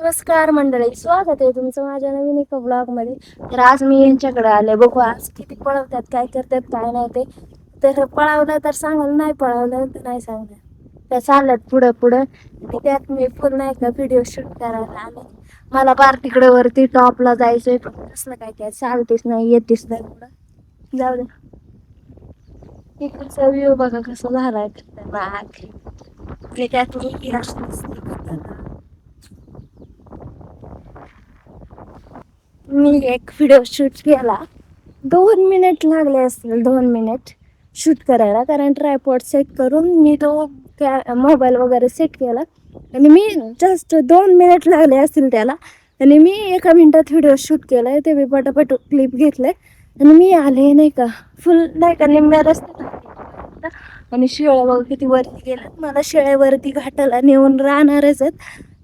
नमस्कार मंडळी, स्वागत आहे तुमचं माझ्या नवीन एका ब्लॉग मध्ये. तर आज मी यांच्याकडे आले, बघू आज किती पळवतात, काय करतात, काय नाही ते. तर पळवलं तर सांगाल, नाही पळवलं तर नाही सांगणार. त्या चालल्यात पुढं पुढं आणि त्यात मी फुल नाही का व्हिडिओ शूट करायला आले. मला पार तिकडे वरती टॉपला जायचंय, पण कसलं काय काय चालतेच नाही, येतेच नाही पुढं. जाऊ दे. इकडचा व्ह्यू बघा कसा झालाय खतरनाक. आणि त्यात मी अशी दिसते खतरनाक. मी एक व्हिडिओ शूट केला, 2 मिनिट लागले असतील, 2 मिनिट शूट करायला. कारण ट्रायपॉड सेट करून मी तो मोबाईल वगैरे सेट केला आणि मी जस्ट 2 मिनिट लागले असतील त्याला. आणि मी 1 मिनिटात व्हिडिओ शूट केलाय, ते मी पटापट क्लिप घेतले आणि मी आले नाही का फुल नाही का निम्म्या रस्त्यात. आणि शेळ्या बघ किती वरती गेल्यात, मला शेळ्यावरती घाटाला नेऊन राहणारच आहेत.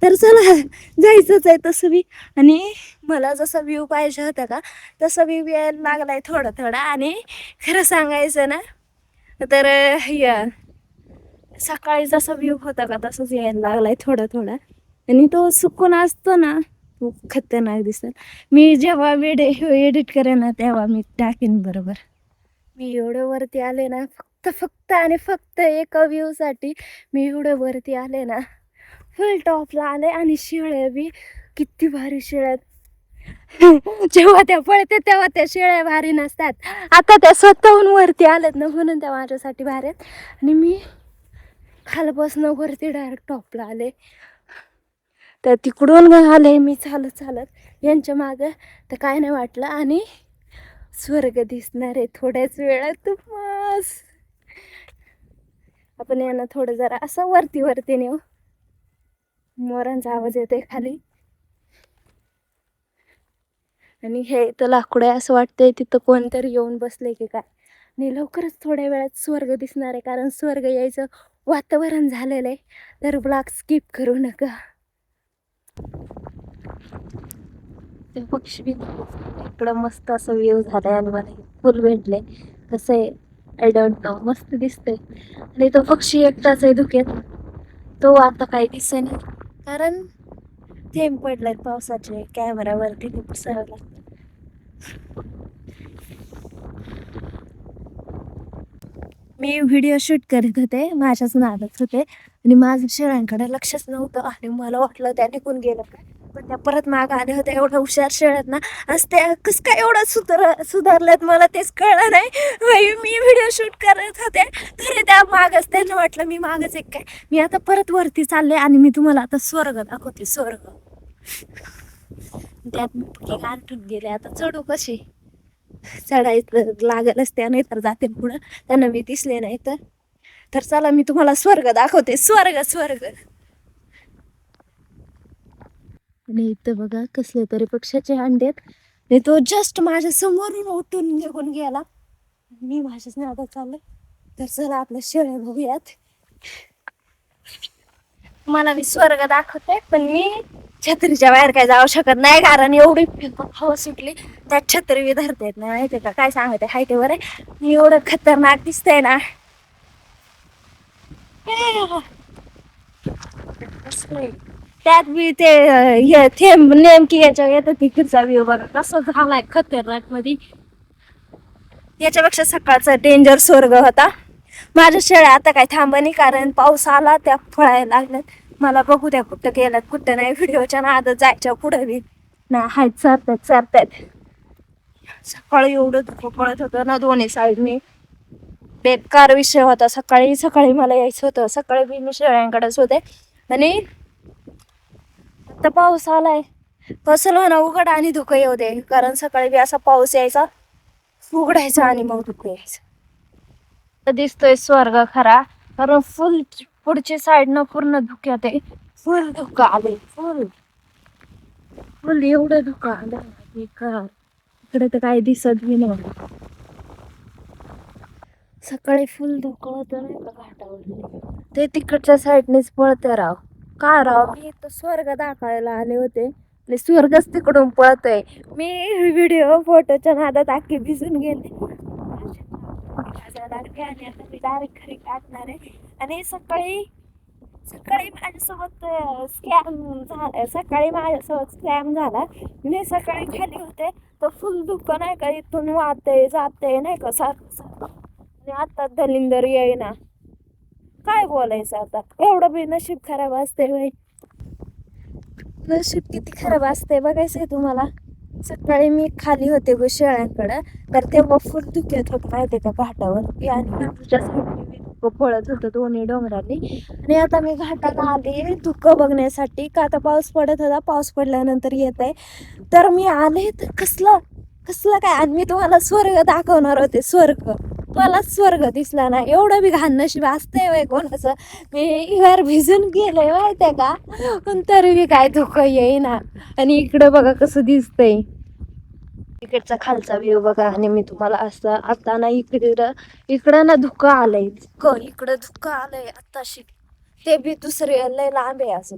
तर चला जायचंच आहे तसं बी. आणि मला जसा व्ह्यू पाहिजे होता का तसा व्ह्यू यायला लागलाय थोडा थोडा. आणि खरं सांगायचं ना तर सकाळी जसा व्ह्यू होता का तसंच यायला लागलाय थोडा थोडा. आणि तो सुकून असतो ना, तो खतरनाक दिसत. मी जेव्हा व्हिडिओ एडिट करेन ना तेव्हा मी टाकेन बरोबर. मी एवढं वरती आले ना, फक्त फक्त आणि फक्त एका व्ह्यू साठी मी एवढं वरती आले ना, फुल टॉपला आले. आणि शेळ्या बी किती भारी शेळ्या. जेव्हा त्या पळते तेव्हा त्या शेळ्या भारी नसतात, आता त्या स्वतःहून वरती आल्यात ना म्हणून त्या माझ्यासाठी भारी आहेत. आणि मी खालपासून वरती डायरेक्ट टॉपला आले, तर तिकडून आले मी चालत चालत यांच्या मागं. तर काय नाही वाटलं. आणि स्वर्ग दिसणार आहे थोड्याच वेळात. मस्त. आपण यांना थोडं जरा असं वरती वरती नेऊ. मोरांचा आवाज येतोय खाली. आणि हे तर लाकूड आहे, असं वाटतंय तिथं कोणतरी येऊन बसले की काय. आणि लवकरच थोड्या वेळात स्वर्ग दिसणार आहे, कारण स्वर्ग यायचं वातावरण झालेलं आहे. तर ब्लॉग स्किप करू नका. ते पक्षी बी इकडं मस्त असं व्ह्यू झालाय आणि मला फुल भेटले. कसं आहे आय डोंट नो, मस्त दिसतंय. आणि तो पक्षी एकटाच आहे धुक्यात, तो आता काही दिसेना कारण थेंब पडलाय पावसाचे. कॅमेरावरती दिसायला लागतं. मी व्हिडिओ शूट करीत होते, माझ्याच नादात होते आणि माझं शेळ्यांकडे लक्षच नव्हतं. आणि मला वाटलं त्या निघून गेलं काय, पण त्या परत माग आल्या होत्या. एवढ्या हुशार शेळ्यात ना, आज त्या कस काय एवढं सुधारल्यात मला तेच कळलं नाही. मी व्हिडिओ शूट करत होते तरी त्या मागच, त्यांना वाटलं मी मागच एक काय. मी आता परत वरती चालले आणि मी तुम्हाला आता स्वर्ग दाखवते, स्वर्ग. त्यात गारठून गेले, आता चढू कशी. चढायचं लागलच त्या, नाही तर जाते पुढं, त्यांना मी दिसले नाही तर. तर चला मी तुम्हाला स्वर्ग दाखवते, स्वर्ग स्वर्ग. आणि इथं बघा कसले तरी पक्षाचे अंडे. तो जस्ट माझ्या समोरून उठून निघून गेला, मी माझ्याच नादात चालले. तर चला आपल्या शेळ्या बघूयात. मला मी स्वर्ग दाखवते, पण मी छत्रीच्या बाहेर काय जाऊ शकत नाही, कारण एवढी हवा सुटली त्यात छत्री धरता येत नाही. माहितीये का काय सांगते, हायटेवर आहे मी, एवढं खतरनाक दिसतंय ना. त्यात मी ते थेंब नेमकी याच्या येतात तिकडचा व्ह्यू बघा कसं झालाय खतरनाक मध्ये. याच्यापेक्षा सकाळचा डेंजर स्वर्ग होता. माझ्या शेळ्या आता काय थांबणी, कारण पाऊस आला त्या फळायला लागल्यात. मला बघू द्या कुठं गेल्यात कुठं नाही. व्हिडिओच्या नादात जायच्या पुढे बी ना हात चारतात. सकाळी एवढं धुकं पडत होतं ना दोन्ही साईडनी, बेकार विषय होता. सकाळी सकाळी मला यायचं होतं, सकाळी बी मी शेळ्यांकडेच होते. आणि आता पाऊस आलाय, कसं म्हणा उघड आणि धुकं येऊ दे, कारण सकाळी बी असा पाऊस यायचा, उघडायचा आणि मग धुकं यायचं. दिसतोय स्वर्ग खरा, कारण फुल पुढची साईड न पूर्ण धुक्यात आहे. फुल धुकं आले, फुल फुल एवढं धुकं आलं इकडे तर काही दिसत बी नाही. सकाळी फुल धुकं होतं नाही का घाटावर, ते तिकडच्या साईडनेच पळते राव. का राव, मी तर स्वर्ग दाखवायला आले होते आणि स्वर्गच तिकडून पळतोय. मी व्हिडिओ फोटोच्या नादात अख्खी भिजून गेले. आणि आता मी डायरेक्ट घरी टाकणार आहे. आणि सकाळी सकाळी माझ्यासोबत स्कॅम झाला, सकाळी माझ्यासोबत स्कॅम झाला. मी सकाळी खाली होते तर फुल दुःख नाही का इथून वाहते जाते नाही का सारखं सारखं, आणि आता दलिंदर येईना. काय बोलायचं आता, एवढं बी नशीब खराब असते बाई, नशीब किती खराब असते बघायचंय तुम्हाला. सकाळी मी खाली होते ग शेळ्यांकडं, तर तेव्हा फुल धुक्यात होत माहितीये का घाटावर, आणि तुझ्या साईडने धुकं पळत होतं दोन्ही डोंगरांनी. आणि आता मी घाटात आले धुकं बघण्यासाठी, का आता पाऊस पडत होता, पाऊस पडल्यानंतर येत आहे. तर मी आले तर कसलं कसलं काय, आणि मी तुम्हाला स्वर्ग दाखवणार होते, स्वर्ग. मला स्वर्ग दिसला ना, एवढं बी घाण नशीब असतंय वय कोणाचं. मी घर भिजून गेले माहितीये का, पण तरी बी काय धुकं येईना. आणि इकडं बघा कसं दिसतंय, इकडचा खालचा व्ह्यू बघा. आणि मी तुम्हाला असं आता ना इकडं ना धुकं आलंय, धुकं इकडं धुकं आलंय आताशी. ते बी दुसरे लय लांब आहे असं,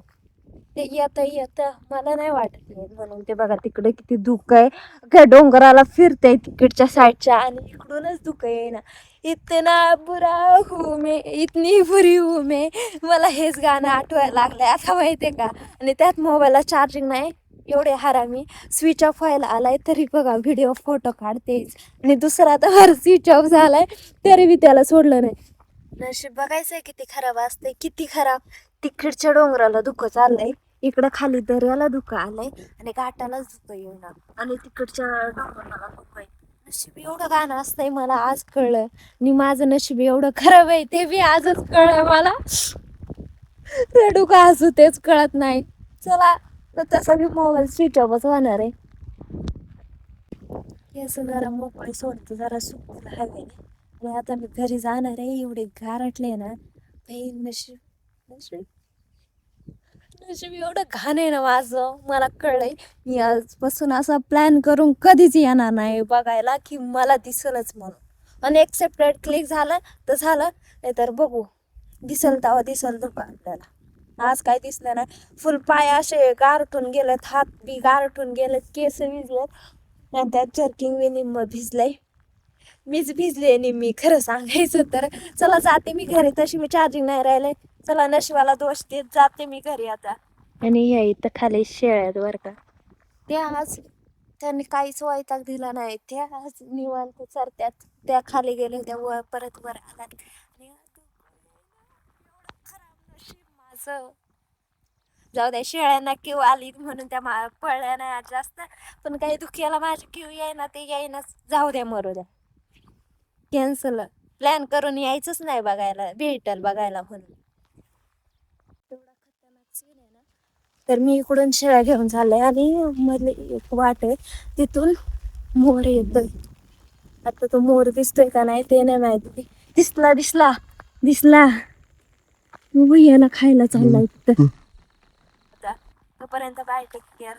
ते येत मला नाही वाटत आहे म्हणून. ते बघा तिकडे किती धुकं आहे, काय डोंगराला फिरतंय तिकडच्या साईडच्या, आणि इकडूनच धुकं येईना. इतना बुरा हूँ मैं, इतनी बुरी हूँ मैं, मला हेच गाणं आठवायला लागलंय आता माहितीये का. आणि त्यात मोबाईलला चार्जिंग नाही, एवढे हरामी स्विच ऑफ व्हायला आलाय तरी बघा व्हिडिओ फोटो काढतेच. आणि दुसरा तर स्विच ऑफ झालाय तरी बी त्याला सोडलं नाही. नशीब बघायचंय किती खराब असते, किती खराब. तिकडच्या डोंगराला धुकं चाललंय, इकडं खाली दर्याला धुकं आलंय, आणि घाटालाच धुकं येणार, आणि तिकडच्या डोंगराला धुकं आहे. नशीब एवढं गाणं असतंय मला आज कळलं, आणि माझं नशीब एवढं खराब आहे ते बी आजच कळलं मला. रडू का हसू तेच कळत नाही. चला, तर तसा बी मोबाईल स्विच ऑफच होणार आहे. केस जरा मोकळे सोडतो, जरा सुकून हवेने. आणि आता मी घरी जाणार आहे, एवढे गारटले ना बाई. नशीब नशीब नशीब एवढं घाण आहे ना माझं, मला कळलंय. मी आजपासून असा प्लॅन करून कधीच येणार नाही बघायला की मला दिसलच म्हणून. आणि एक्सेप्टेड क्लिक झालं तर झालं, नाहीतर बघू दिसल तेव्हा दिसल धोका आपल्याला. आज काय दिसलं नाही, फुल पाय असे गारठून गेलेत, हात बी गारठून गेलेत, केस भिजलेत, आणि त्यात जर्किंग बी निम्म भिजलंय. मीच भिजले निम्मी खरं सांगायचं तर. चला जाते मी घरी, तशी मी चार्जिंग नाही राहिले. चला नशिबाला दोष देत जाते मी घरी आता. आणि या इथं खाली शेळ्यात बरं का, त्या आज त्यांनी काहीच वैताग दिला नाही, त्या आज निवांत चरत्यात. त्या खाली गेले होत्या, परत वर आल्यात. आणि एवढं खराब नशीब माझं. जाऊ द्या, शेळ्यांना किव आली म्हणून त्या पळल्या नाही आज जास्त, पण काही दुखियाला माझी किव येईना ते येईना. जाऊ द्या, मरू द्या, कॅन्सल. प्लॅन करून यायचंच नाही बघायला, भेटल बघायला म्हणून. तेवढा खतरनाक सीन आहे ना. तर मी इकडून शेळ्या घेऊन चालले, आणि मध्ये एक वाट आहे तिथून मोर येतोय. आता तो मोर दिसतोय का नाही ते नाही माहिती. दिसला दिसला दिसला, याला खायला चाललाय तिथं. तोपर्यंत बाय, टेक केअर.